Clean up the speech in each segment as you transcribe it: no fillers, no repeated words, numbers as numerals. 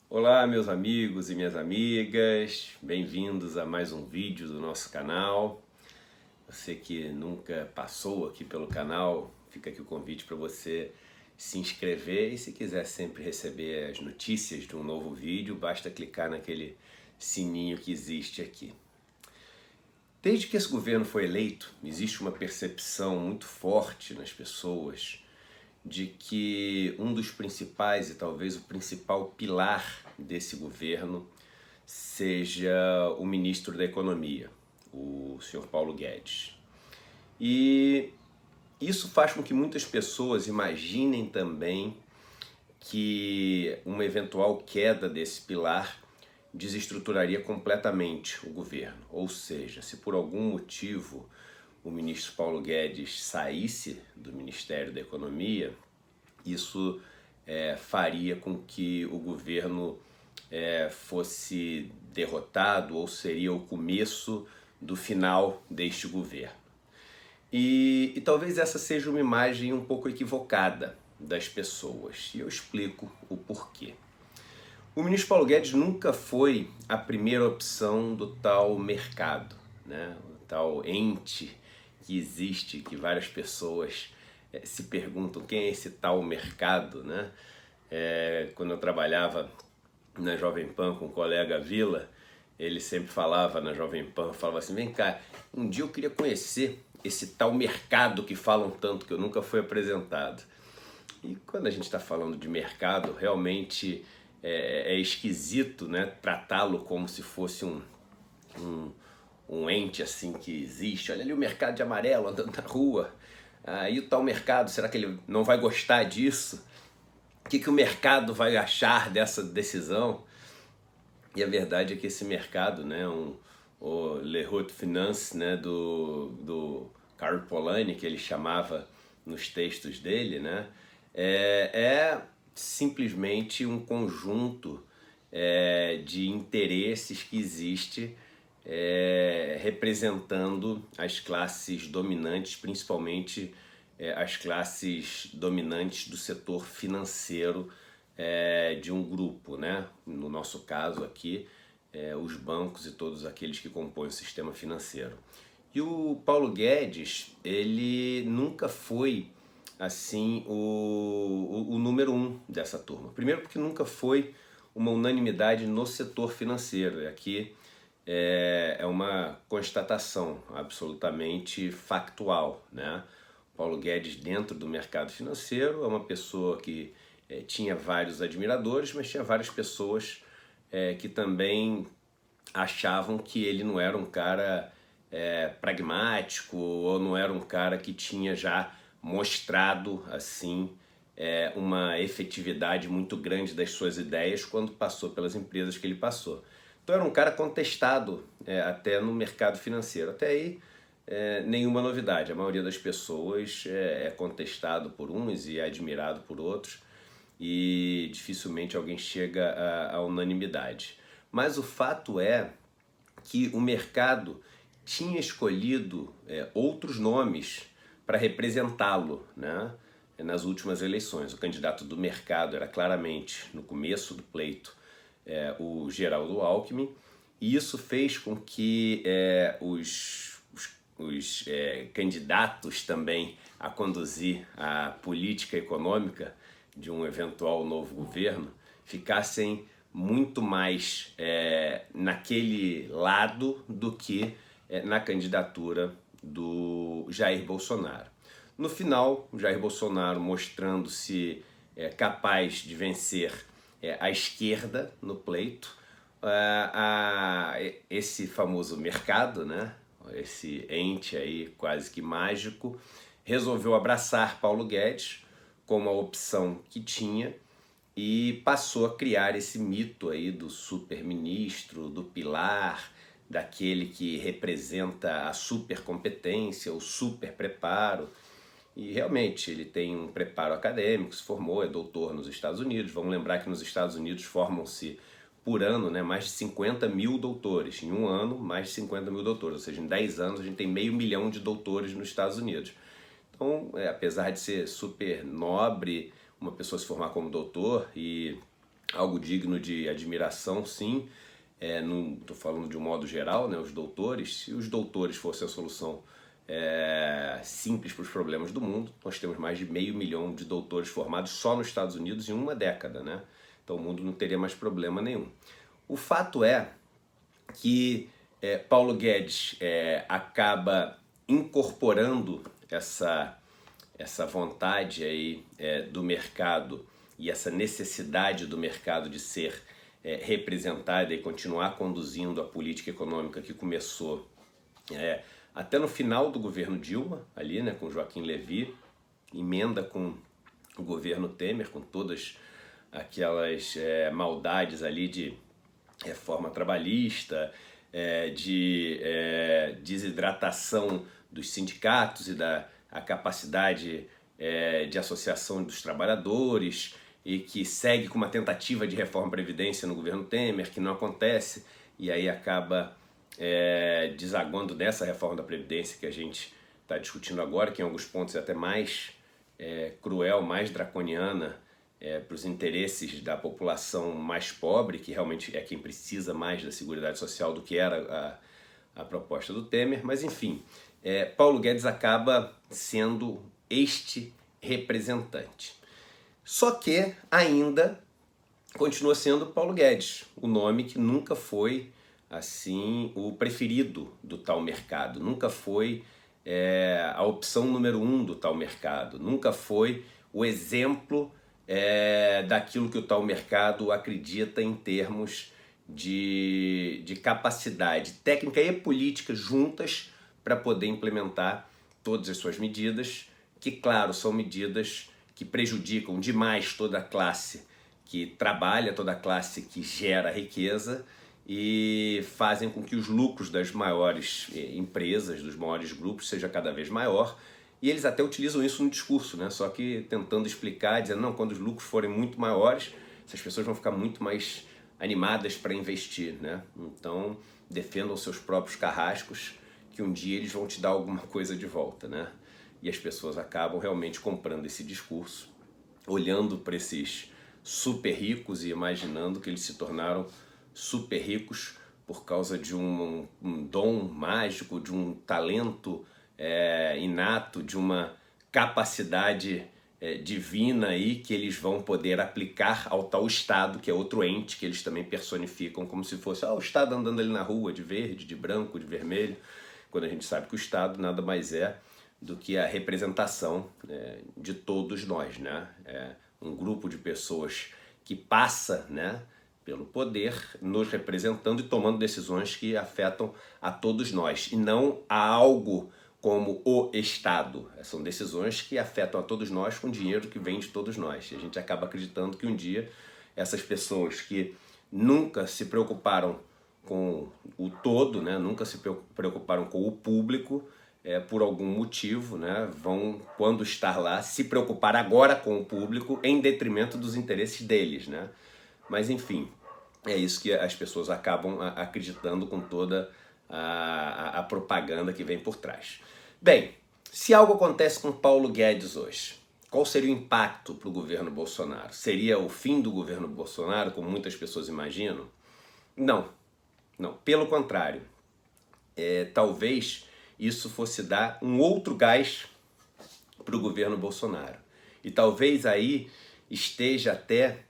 Olá, meus amigos e minhas amigas, bem-vindos a mais um vídeo do nosso canal. Você que nunca passou aqui pelo canal, fica aqui o convite para você se inscrever e se quiser sempre receber as notícias de um novo vídeo, basta clicar naquele sininho que existe aqui. Desde que esse governo foi eleito, existe uma percepção muito forte nas pessoas de que um dos principais e talvez o principal pilar desse governo seja o ministro da Economia, o senhor Paulo Guedes. E isso faz com que muitas pessoas imaginem também que uma eventual queda desse pilar desestruturaria completamente o governo. Ou seja, se por algum motivo o ministro Paulo Guedes saísse do Ministério da Economia, isso faria com que o governo fosse derrotado ou seria o começo do final deste governo. E talvez essa seja uma imagem um pouco equivocada das pessoas, e eu explico o porquê. O ministro Paulo Guedes nunca foi a primeira opção do tal mercado, né? O tal ente que existe, que várias pessoas se perguntam quem é esse tal mercado, né? Quando eu trabalhava na Jovem Pan com o colega Vila, ele sempre falava na Jovem Pan, falava assim, vem cá, um dia eu queria conhecer esse tal mercado que falam tanto que eu nunca fui apresentado. E quando a gente está falando de mercado, realmente é esquisito, né, tratá-lo como se fosse um ente assim que existe. Olha ali o mercado de amarelo andando na rua. E o tal mercado, será que ele não vai gostar disso? O que o mercado vai achar dessa decisão? E a verdade é que esse mercado, né, o Le Haute Finance, né, do Karl Polanyi, que ele chamava nos textos dele, né, é simplesmente um conjunto de interesses que existe representando as classes dominantes, principalmente as classes dominantes do setor financeiro de um grupo, né? No nosso caso aqui, os bancos e todos aqueles que compõem o sistema financeiro. E o Paulo Guedes, ele nunca foi assim o número um dessa turma. Primeiro porque nunca foi uma unanimidade no setor financeiro. E aqui é uma constatação absolutamente factual, né? Paulo Guedes, dentro do mercado financeiro, é uma pessoa que tinha vários admiradores, mas tinha várias pessoas que também achavam que ele não era um cara pragmático ou não era um cara que tinha já mostrado assim uma efetividade muito grande das suas ideias quando passou pelas empresas que ele passou. Então era um cara contestado até no mercado financeiro. Até aí nenhuma novidade. A maioria das pessoas é contestado por uns e é admirado por outros e dificilmente alguém chega à unanimidade. Mas o fato é que o mercado tinha escolhido outros nomes para representá-lo, né, nas últimas eleições. O candidato do mercado era claramente, no começo do pleito, o Geraldo Alckmin, e isso fez com que os candidatos também a conduzir a política econômica de um eventual novo governo ficassem muito mais naquele lado do que na candidatura do Jair Bolsonaro. No final, Jair Bolsonaro mostrando-se capaz de vencer a esquerda no pleito, esse famoso mercado, né? Esse ente aí quase que mágico, resolveu abraçar Paulo Guedes como a opção que tinha e passou a criar esse mito aí do super-ministro, do pilar, daquele que representa a supercompetência, o super-preparo. E realmente ele tem um preparo acadêmico, se formou, é doutor nos Estados Unidos. Vamos lembrar que nos Estados Unidos formam-se por ano, né, mais de 50 mil doutores. Em um ano, mais de 50 mil doutores. Ou seja, em 10 anos a gente tem 500 mil de doutores nos Estados Unidos. Então, apesar de ser super nobre uma pessoa se formar como doutor e algo digno de admiração, sim. Não estou falando de um modo geral, né? Os doutores, se os doutores fossem a solução simples para os problemas do mundo, nós temos mais de 500 mil de doutores formados só nos Estados Unidos em uma década, né? Então o mundo não teria mais problema nenhum. O fato é que Paulo Guedes acaba incorporando essa vontade aí do mercado e essa necessidade do mercado de ser representada e continuar conduzindo a política econômica que começou até no final do governo Dilma, ali, né, com Joaquim Levy, emenda com o governo Temer, com todas aquelas maldades ali de reforma trabalhista, de desidratação dos sindicatos e da capacidade de associação dos trabalhadores, e que segue com uma tentativa de reforma da Previdência no governo Temer, que não acontece, e aí acaba desaguando dessa reforma da Previdência que a gente está discutindo agora, que em alguns pontos é até mais cruel, mais draconiana para os interesses da população mais pobre, que realmente é quem precisa mais da Seguridade Social do que era a proposta do Temer. Mas enfim, Paulo Guedes acaba sendo este representante. Só que ainda continua sendo Paulo Guedes, o nome que nunca foi assim o preferido do tal mercado, nunca foi a opção número 1 do tal mercado, nunca foi o exemplo daquilo que o tal mercado acredita em termos de capacidade técnica e política juntas para poder implementar todas as suas medidas, que claro, são medidas que prejudicam demais toda a classe que trabalha, toda a classe que gera riqueza, e fazem com que os lucros das maiores empresas, dos maiores grupos, seja cada vez maior. E eles até utilizam isso no discurso, né? Só que tentando explicar, dizendo, não, quando os lucros forem muito maiores, essas pessoas vão ficar muito mais animadas para investir, né? Então, defendam seus próprios carrascos, que um dia eles vão te dar alguma coisa de volta, né? E as pessoas acabam realmente comprando esse discurso, olhando para esses super ricos e imaginando que eles se tornaram super ricos por causa de um dom mágico, de um talento inato, de uma capacidade divina aí que eles vão poder aplicar ao tal Estado, que é outro ente que eles também personificam como se fosse o Estado andando ali na rua, de verde, de branco, de vermelho, quando a gente sabe que o Estado nada mais é do que a representação de todos nós, né? Um grupo de pessoas que passa, né, pelo poder, nos representando e tomando decisões que afetam a todos nós, e não a algo como o Estado. São decisões que afetam a todos nós com dinheiro que vem de todos nós. E a gente acaba acreditando que um dia essas pessoas que nunca se preocuparam com o todo, né, nunca se preocuparam com o público, por algum motivo, né, vão, quando estar lá, se preocupar agora com o público em detrimento dos interesses deles, né? Mas enfim, é isso que as pessoas acabam acreditando com toda a propaganda que vem por trás. Bem, se algo acontece com Paulo Guedes hoje, qual seria o impacto para o governo Bolsonaro? Seria o fim do governo Bolsonaro, como muitas pessoas imaginam? Não, não. Pelo contrário, talvez isso fosse dar um outro gás para o governo Bolsonaro. E talvez aí esteja até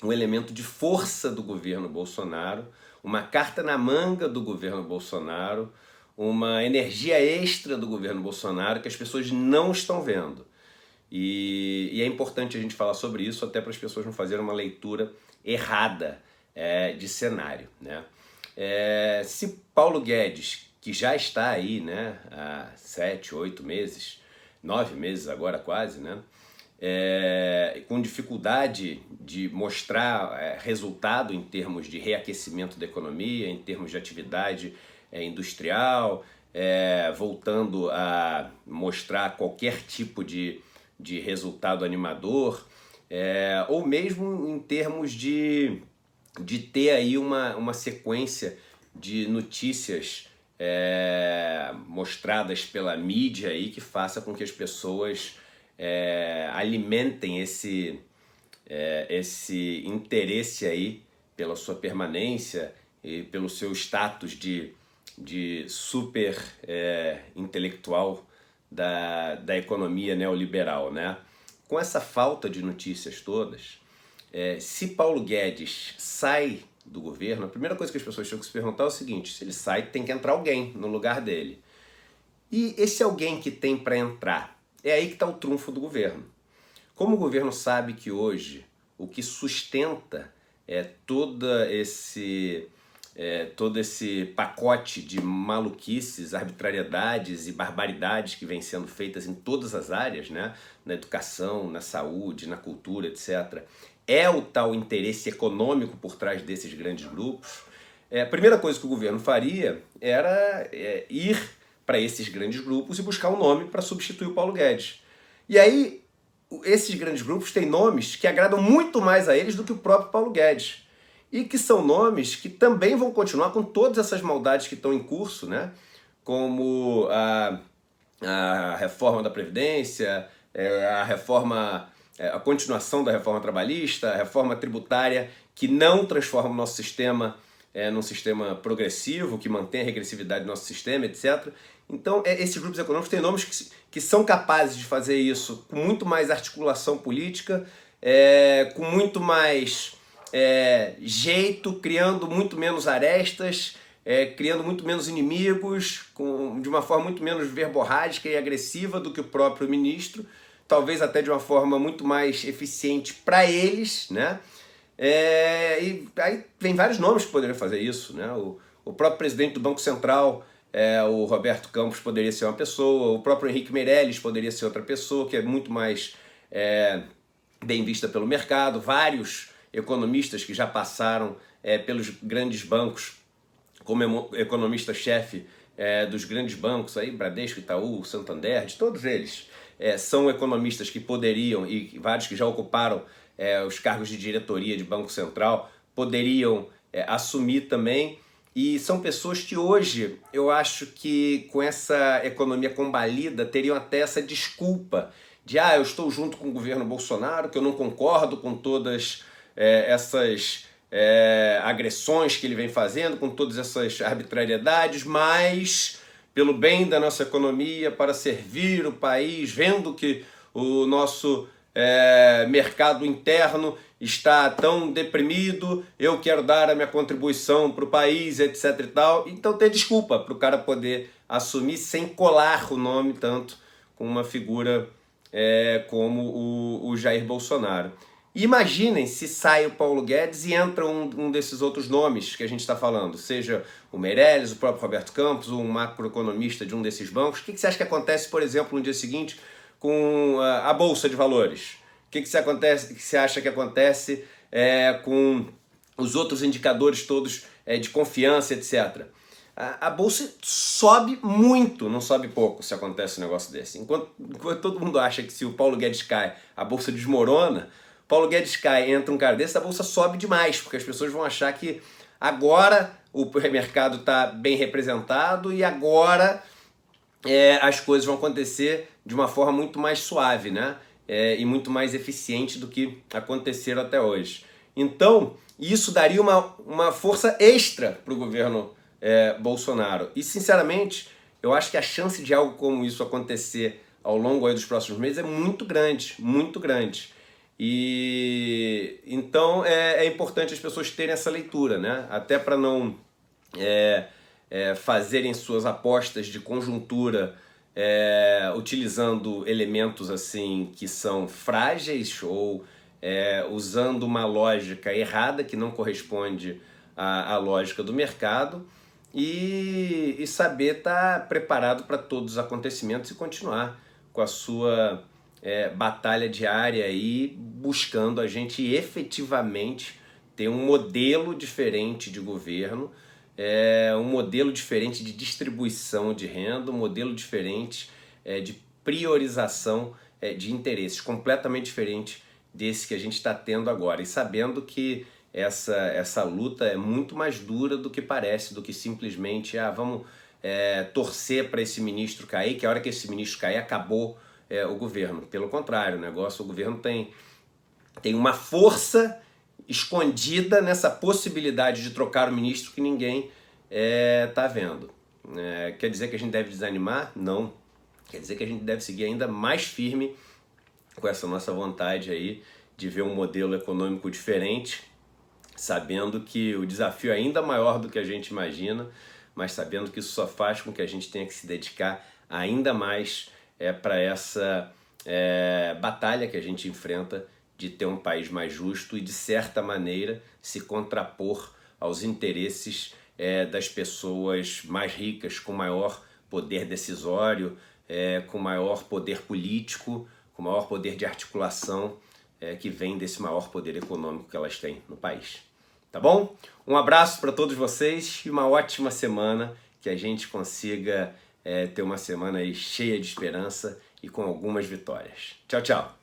um elemento de força do governo Bolsonaro, uma carta na manga do governo Bolsonaro, uma energia extra do governo Bolsonaro que as pessoas não estão vendo. E é importante a gente falar sobre isso até para as pessoas não fazerem uma leitura errada de cenário, né? Se Paulo Guedes, que já está aí, né, há 7, 8 meses, 9 meses agora quase, né, com dificuldade de mostrar resultado em termos de reaquecimento da economia, em termos de atividade industrial, voltando a mostrar qualquer tipo de resultado animador, ou mesmo em termos de ter aí uma sequência de notícias mostradas pela mídia aí que faça com que as pessoas alimentem esse interesse aí pela sua permanência e pelo seu status de super intelectual da economia neoliberal, né? Com essa falta de notícias todas, se Paulo Guedes sai do governo, a primeira coisa que as pessoas tinham que se perguntar é o seguinte: se ele sai, tem que entrar alguém no lugar dele. E esse alguém que tem para entrar, é aí que está o trunfo do governo. Como o governo sabe que hoje o que sustenta todo esse pacote de maluquices, arbitrariedades e barbaridades que vem sendo feitas em todas as áreas, né? Na educação, na saúde, na cultura, etc., é o tal interesse econômico por trás desses grandes grupos. A primeira coisa que o governo faria era ir para esses grandes grupos e buscar um nome para substituir o Paulo Guedes. E aí, esses grandes grupos têm nomes que agradam muito mais a eles do que o próprio Paulo Guedes. E que são nomes que também vão continuar com todas essas maldades que estão em curso, né? Como a reforma da Previdência, a continuação da reforma trabalhista, a reforma tributária, que não transforma o nosso sistema num sistema progressivo, que mantém a regressividade do nosso sistema, etc. Então, esses grupos econômicos têm nomes que são capazes de fazer isso com muito mais articulação política, com muito mais jeito, criando muito menos arestas, criando muito menos inimigos, de uma forma muito menos verborrágica e agressiva do que o próprio ministro, talvez até de uma forma muito mais eficiente para eles, né? E aí vem vários nomes que poderiam fazer isso, né? O próprio presidente do Banco Central, o Roberto Campos, poderia ser uma pessoa, o próprio Henrique Meirelles poderia ser outra pessoa, que é muito mais bem vista pelo mercado. Vários economistas que já passaram pelos grandes bancos, como economista-chefe dos grandes bancos, aí, Bradesco, Itaú, Santander, de todos eles, são economistas que poderiam, e vários que já ocuparam os cargos de diretoria de Banco Central, poderiam assumir também. E são pessoas que hoje, eu acho que com essa economia combalida, teriam até essa desculpa de eu estou junto com o governo Bolsonaro, que eu não concordo com todas essas agressões que ele vem fazendo, com todas essas arbitrariedades, mas pelo bem da nossa economia, para servir o país, vendo que o nosso mercado interno está tão deprimido, eu quero dar a minha contribuição para o país, etc e tal. Então tem desculpa para o cara poder assumir sem colar o nome tanto com uma figura como o Jair Bolsonaro. Imaginem se sai o Paulo Guedes e entra um desses outros nomes que a gente está falando, seja o Meirelles, o próprio Roberto Campos, ou um macroeconomista de um desses bancos. O que você acha que acontece, por exemplo, no dia seguinte com a Bolsa de Valores? O que você acha que acontece com os outros indicadores todos de confiança, etc.? A Bolsa sobe muito, não sobe pouco se acontece um negócio desse. Enquanto todo mundo acha que se o Paulo Guedes cai, a Bolsa desmorona, Paulo Guedes cai, entra um cara desse, a Bolsa sobe demais, porque as pessoas vão achar que agora o mercado está bem representado e agora as coisas vão acontecer de uma forma muito mais suave, né? E muito mais eficiente do que aconteceram até hoje. Então, isso daria uma força extra para o governo Bolsonaro. E, sinceramente, eu acho que a chance de algo como isso acontecer ao longo aí dos próximos meses é muito grande, muito grande. E então é importante as pessoas terem essa leitura, né? Até para não fazerem suas apostas de conjuntura utilizando elementos assim que são frágeis ou usando uma lógica errada que não corresponde à lógica do mercado, e saber estar preparado para todos os acontecimentos e continuar com a sua batalha diária aí, buscando a gente efetivamente ter um modelo diferente de governo, um modelo diferente de distribuição de renda, um modelo diferente de priorização de interesses, completamente diferente desse que a gente está tendo agora. E sabendo que essa luta é muito mais dura do que parece, do que simplesmente vamos torcer para esse ministro cair, que a hora que esse ministro cair acabou o governo. Pelo contrário, o governo tem Tem uma força escondida nessa possibilidade de trocar o ministro que ninguém está vendo. Quer dizer que a gente deve desanimar? Não. Quer dizer que a gente deve seguir ainda mais firme com essa nossa vontade aí de ver um modelo econômico diferente, sabendo que o desafio é ainda maior do que a gente imagina, mas sabendo que isso só faz com que a gente tenha que se dedicar ainda mais para essa batalha que a gente enfrenta de ter um país mais justo e, de certa maneira, se contrapor aos interesses das pessoas mais ricas, com maior poder decisório, com maior poder político, com maior poder de articulação que vem desse maior poder econômico que elas têm no país. Tá bom? Um abraço para todos vocês e uma ótima semana, que a gente consiga ter uma semana aí cheia de esperança e com algumas vitórias. Tchau, tchau!